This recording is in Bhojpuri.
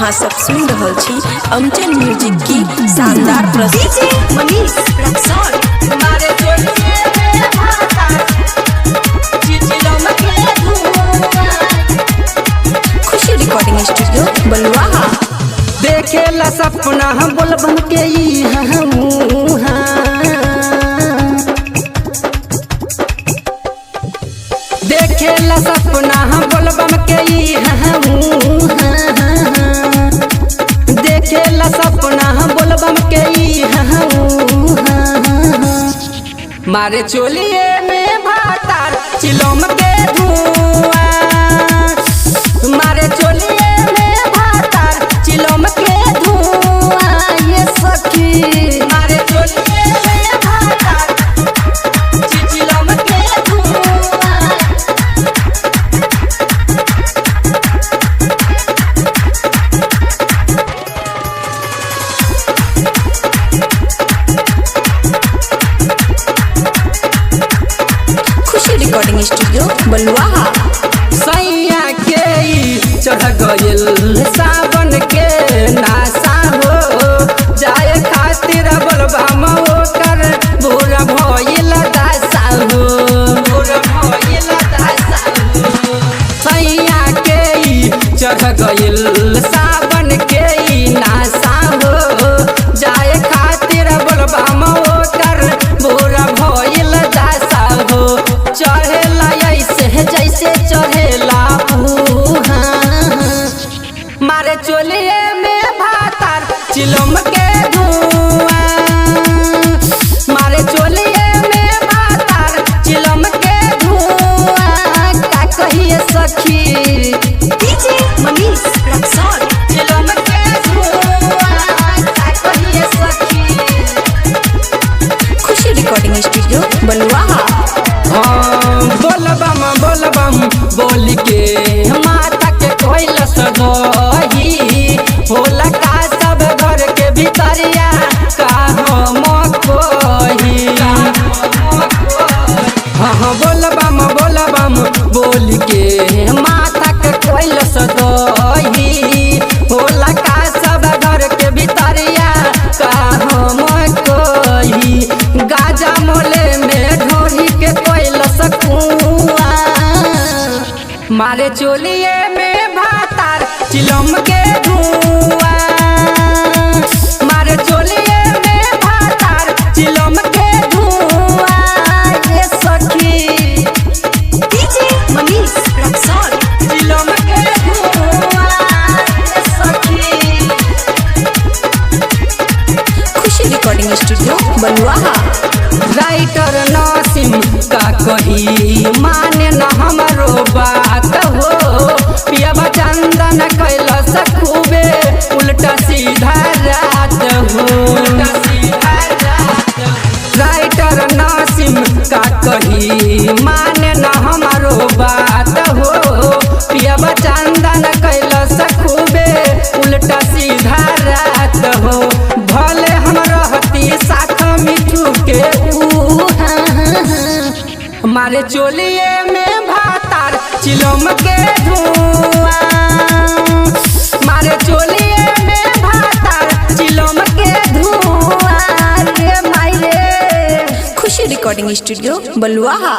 अहाँ सब सुन रहल छी अमचन म्यूजिक की शानदार प्रस्तुति। मनीष रक्सौल खुशी रिकॉर्डिंग स्टूडियो बलुआहा। देखेला सपना हम बोलबम के ई देखेला सपना हम बोलबम के ई देखेला सपना हम बोलबम के ई मारे चोलिए में भातार चिलम के धुआं, मारे चोलिए में भातार चिलम के धुआं। ये सखी मारे चोलिए में भातार चिलम के धुआं। खुशी रिकॉर्डिंग स्टूडियो बलुआहा। सैया के चढ़ गइल सावन के नासा हो, जाए खातिर बोलबम ओकर भोर भइल दासा हो, भोर भइल दासा हो। सैया के चढ़ गइल सावन के नासा हो, जाए खातिर बोलबम ओकर भोर भइल दासा हो। चढ़ेला ऐसे जैसे चढ़ेला मारे चोलिए में भातार चिलम के धुआं, मारे चोलिए में भातार चिलम के धुआं। का कहिए सखी डीजे मनीष रक्सौल चिलम के धुआं, का कहिए सखी। खुशी रिकॉर्डिंग स्टूडियो बलुआहा। बोलबम बोलबम बोल के माता के कोइल सदही होला का सब घर के भीतरिया का हम कोही। हाँ बोलबम बोलबम बोल के माता के कोइल सदही होला का सब घर के भीतरिया का हम कोही। गाजा मोले में ढोरी के कोइल सकुआ, मारे चोलिए में भातार चिलम के धुआं, मारे चोलिए में भातार चिलम के धुआं। ये सखी डीजे मनीष रक्सौल चिलम के धुआं। ये सखी खुशी रिकॉर्डिंग स्टूडियो बलुआहा। राइटर नासिम का कही माने न हमरो बात हो, पियबा चंदन कैलस खूबे उल्टा सीधा रात हो। राइटर नासिम का कही माने न हमरो बात हो, पियबा चंदन कैलस खूबे उल्टा सीधा रात हो। भले हम रहती साथ मिठू के मारे चोलिए में भातार चिलम के धुआं, मारे चोलिए में भातार चिलम के धुआं। रे माई रे। खुशी रिकॉर्डिंग स्टूडियो बलुआहा।